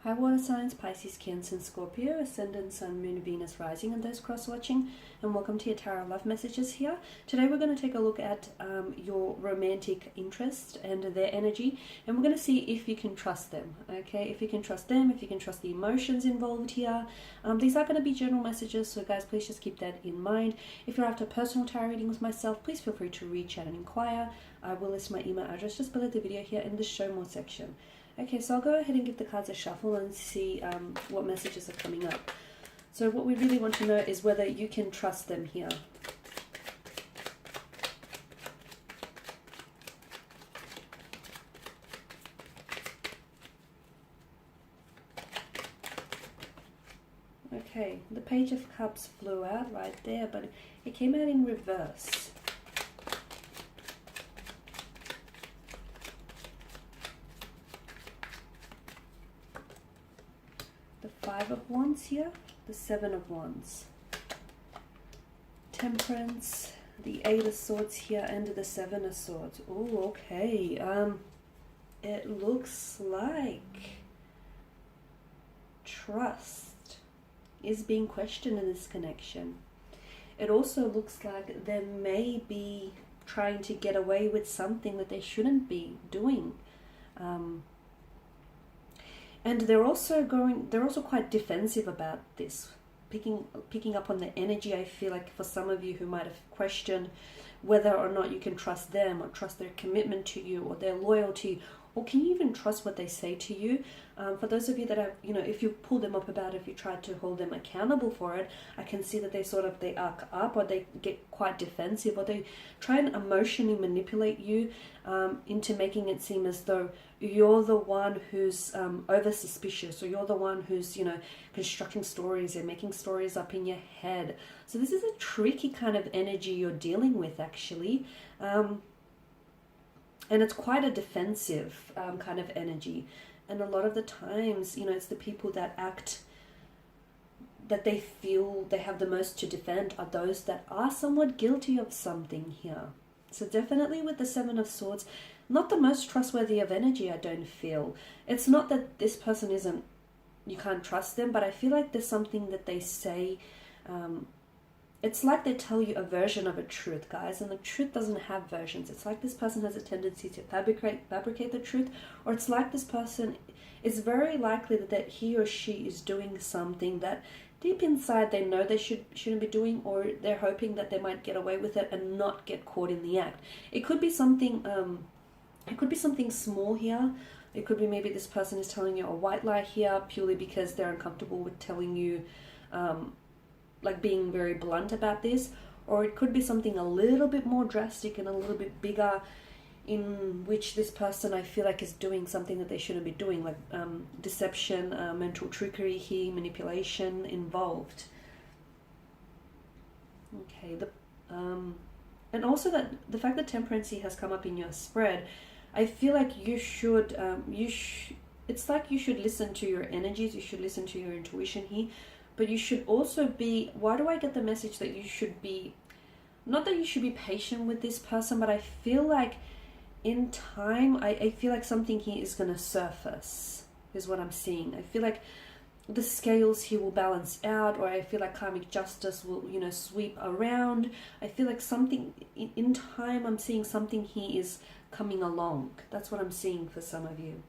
Hi water signs, Pisces, Cancer, and Scorpio, Ascendant, Sun, Moon, Venus, Rising, and those cross-watching, and welcome to your Tarot Love Messages here. Today we're going to take a look at your romantic interest and their energy, and we're going to see if you can trust them, okay? If you can trust them, if you can trust the emotions involved here. These are going to be general messages, so guys, please just keep that in mind. If you're after personal tarot reading with myself, please feel free to reach out and inquire. I will list my email address just below the video here in the show more section. Okay, so I'll go ahead and give the cards a shuffle and see what messages are coming up. So what we really want to know is whether you can trust them here. Okay, the Page of Cups flew out right there, but it came out in reverse. Five of Wands here, the Seven of Wands, Temperance, the Eight of Swords here, and the Seven of Swords. Oh, okay. It looks like trust is being questioned in this connection. It also looks like they may be trying to get away with something that they shouldn't be doing. And they're also quite defensive about this, picking up on the energy. I feel like for some of you who might have questioned whether or not you can trust them, or trust their commitment to you, or their loyalty, or can you even trust what they say to you? For those of you that have, if you pull them up about it, if you try to hold them accountable for it, I can see that they arc up, or they get quite defensive, or they try and emotionally manipulate you into making it seem as though you're the one who's over suspicious, or you're the one who's constructing stories and making stories up in your head. So this is a tricky kind of energy you're dealing with, actually. And it's quite a defensive kind of energy. And a lot of the times, it's the people that act, that they feel they have the most to defend, are those that are somewhat guilty of something here. So definitely with the Seven of Swords, not the most trustworthy of energy, I don't feel. It's not that this person isn't, you can't trust them, but I feel like there's something that they say, it's like they tell you a version of a truth, guys, and the truth doesn't have versions. It's like this person has a tendency to fabricate the truth, or it's like this person, it's very likely that he or she is doing something that deep inside they know they shouldn't be doing, or they're hoping that they might get away with it and not get caught in the act. It could be something, small here. It could be maybe this person is telling you a white lie here purely because they're uncomfortable with telling you, like being very blunt about this, or it could be something a little bit more drastic and a little bit bigger, in which this person, I feel like, is doing something that they shouldn't be doing, like deception, mental trickery here, manipulation involved. Okay, and also that the fact that Temperance has come up in your spread, I feel like you should, it's like you should listen to your energies, you should listen to your intuition here. But you should also be, why do I get the message that you should be, not that you should be patient with this person, but I feel like in time, I feel like something here is going to surface, is what I'm seeing. I feel like the scales here will balance out, or I feel like karmic justice will, sweep around. I feel like something, in time, I'm seeing something here is coming along. That's what I'm seeing for some of you.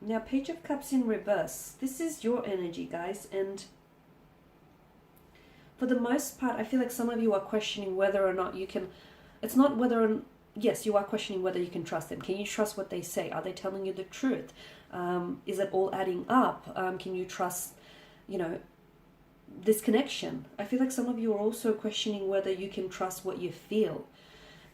Now, Page of Cups in reverse. This is your energy, guys, and for the most part, I feel like some of you are questioning whether or not you can, it's not whether, yes, you are questioning whether you can trust them. Can you trust what they say? Are they telling you the truth? Is it all adding up? Can you trust, this connection? I feel like some of you are also questioning whether you can trust what you feel.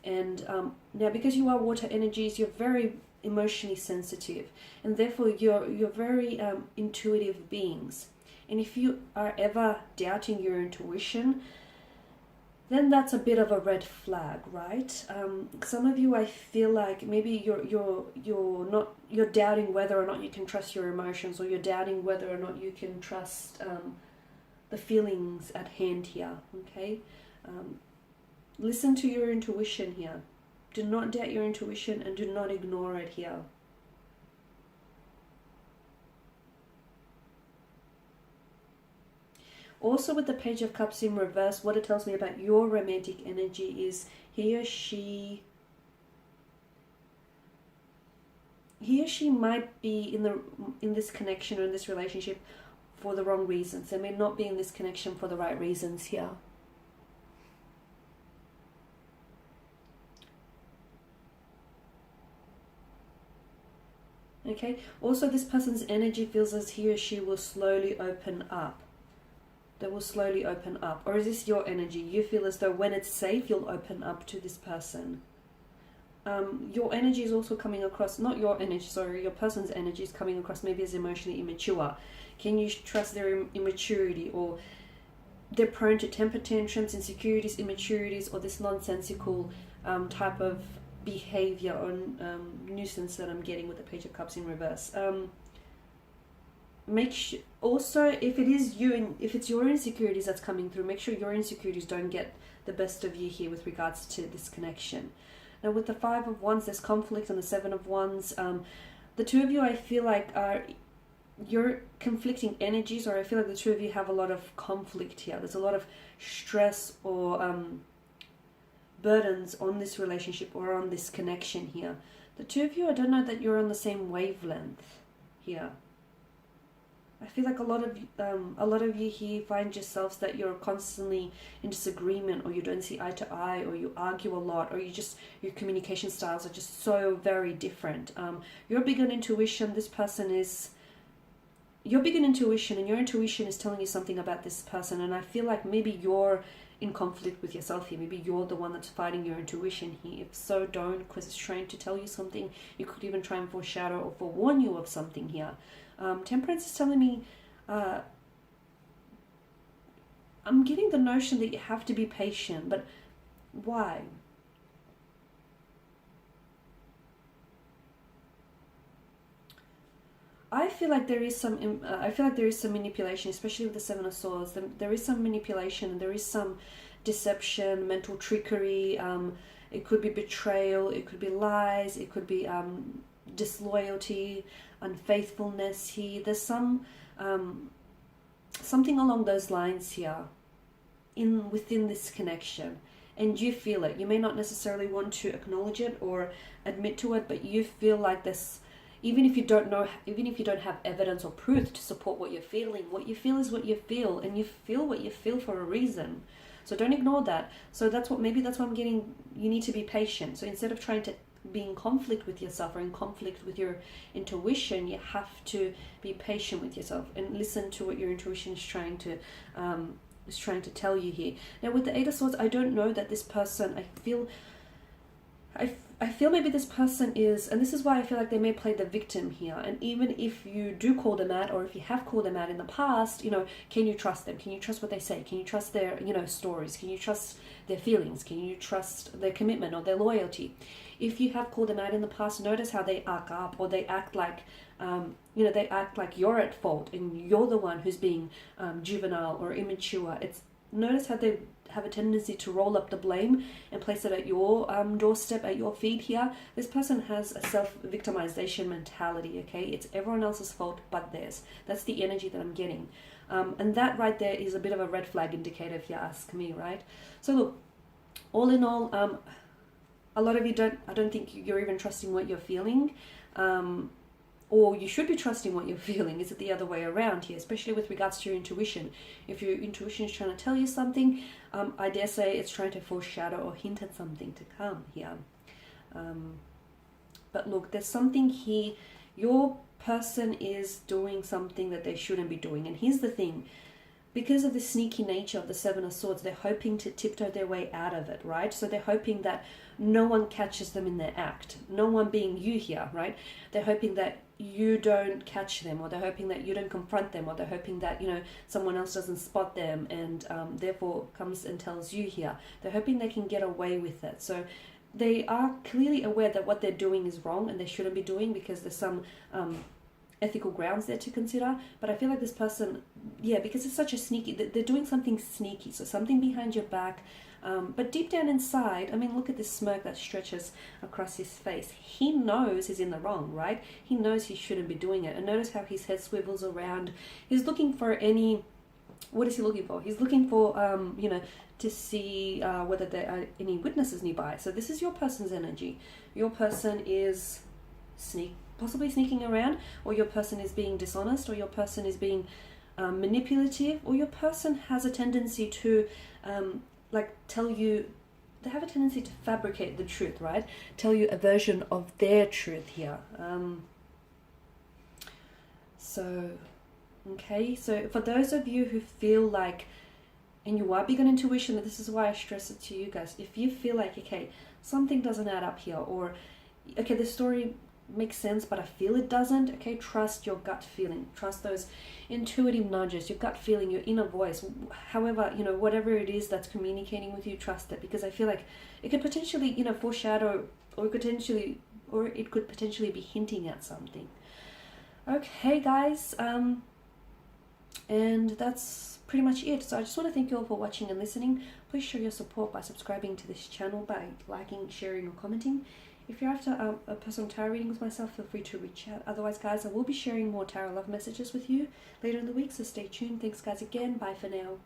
And now, because you are water energies, you're very emotionally sensitive, and therefore you're very intuitive beings. And if you are ever doubting your intuition, then that's a bit of a red flag, right? Some of you, I feel like maybe you're doubting whether or not you can trust your emotions, or you're doubting whether or not you can trust the feelings at hand here. Okay, listen to your intuition here. Do not doubt your intuition, and do not ignore it here. Also with the Page of Cups in reverse, what it tells me about your romantic energy is he or she might be in this connection or in this relationship for the wrong reasons. They may not be in this connection for the right reasons here. Okay, also this person's energy feels as he or she will slowly open up. They will slowly open up. Or is this your energy? You feel as though when it's safe, you'll open up to this person. Your energy is also coming across, not your energy, sorry, your person's energy is coming across maybe as emotionally immature. Can you trust their immaturity? Or they're prone to temper tantrums, insecurities, immaturities, or this nonsensical type of behavior or nuisance that I'm getting with the Page of Cups in reverse. Make sure also, if it is you and if it's your insecurities that's coming through, make sure your insecurities don't get the best of you here with regards to this connection. Now with the Five of Wands, there's conflict, and the Seven of Wands, the two of you, I feel like you're conflicting energies, or I feel like the two of you have a lot of conflict here. There's a lot of stress or burdens on this relationship or on this connection here. The two of you, I don't know that you're on the same wavelength here. I feel like a lot of you here find yourselves that you're constantly in disagreement, or you don't see eye to eye, or you argue a lot, or your communication styles are just so very different. You're big on intuition. This person is. You're big on intuition, and your intuition is telling you something about this person. And I feel like maybe you're in conflict with yourself here. Maybe you're the one that's fighting your intuition here. If so, don't, because it's trying to tell you something. You could even try and foreshadow or forewarn you of something here. Temperance is telling me, I'm getting the notion that you have to be patient, but why? I feel like there is some manipulation, especially with the Seven of Swords. There is some manipulation, and there is some deception, mental trickery. It could be betrayal, it could be lies, it could be disloyalty, unfaithfulness here. There's some something along those lines here within this connection, and you feel it. You may not necessarily want to acknowledge it or admit to it, but you feel like this. Even if you don't have evidence or proof to support what you're feeling, what you feel is what you feel, and you feel what you feel for a reason. So don't ignore that. So maybe that's what I'm getting. You need to be patient. So instead of trying to be in conflict with yourself or in conflict with your intuition, you have to be patient with yourself and listen to what your intuition is trying to tell you here. Now with the Eight of Swords, I don't know that this person, I feel maybe this person is, and this is why I feel like they may play the victim here. And even if you do call them out, or if you have called them out in the past, can you trust them? Can you trust what they say? Can you trust their, stories? Can you trust their feelings? Can you trust their commitment or their loyalty? If you have called them out in the past, notice how they arc up, or they act like, they act like you're at fault and you're the one who's being juvenile or immature. Notice how they have a tendency to roll up the blame and place it at your doorstep, at your feet here. This person has a self-victimization mentality, okay? It's everyone else's fault but theirs. That's the energy that I'm getting. And that right there is a bit of a red flag indicator if you ask me, right? So look, all in all, a lot of you I don't think you're even trusting what you're feeling. Or you should be trusting what you're feeling. Is it the other way around here, especially with regards to your intuition? If your intuition is trying to tell you something, I dare say it's trying to foreshadow or hint at something to come here. But look, there's something here. Your person is doing something that they shouldn't be doing. And here's the thing. Because of the sneaky nature of the Seven of Swords, they're hoping to tiptoe their way out of it, right? So they're hoping that no one catches them in their act. No one being you here, right? They're hoping that you don't catch them, or they're hoping that you don't confront them, or they're hoping that, someone else doesn't spot them and therefore comes and tells you here. They're hoping they can get away with it. So they are clearly aware that what they're doing is wrong and they shouldn't be doing, because there's some ethical grounds there to consider. But I feel like this person, because it's such a sneaky, they're doing something sneaky, so something behind your back. But deep down inside, look at this smirk that stretches across his face. He knows he's in the wrong, right? He knows he shouldn't be doing it. And notice how his head swivels around. He's looking for any what is he looking for? He's looking for, you know, to see whether there are any witnesses nearby. So this is your person's energy. Your person is possibly sneaking around, or your person is being dishonest, or your person is being manipulative, or your person has a tendency to like tell you, they have a tendency to fabricate the truth, right? Tell you a version of their truth here. Okay, so for those of you who feel like, and you are big on intuition, this is why I stress it to you guys, if you feel like, okay, something doesn't add up here, or okay, the story makes sense but I feel it doesn't, okay, trust your gut feeling, trust those intuitive nudges, your gut feeling, your inner voice, however, you know, whatever it is that's communicating with you, trust it, because I feel like it could potentially, you know, foreshadow, or it could potentially be hinting at something. Okay guys, and that's pretty much it. So I just want to thank you all for watching and listening. Please show your support by subscribing to this channel, by liking, sharing or commenting. If you're after a personal tarot reading with myself, feel free to reach out. Otherwise guys, I will be sharing more tarot love messages with you later in the week, so stay tuned. Thanks guys again. Bye for now.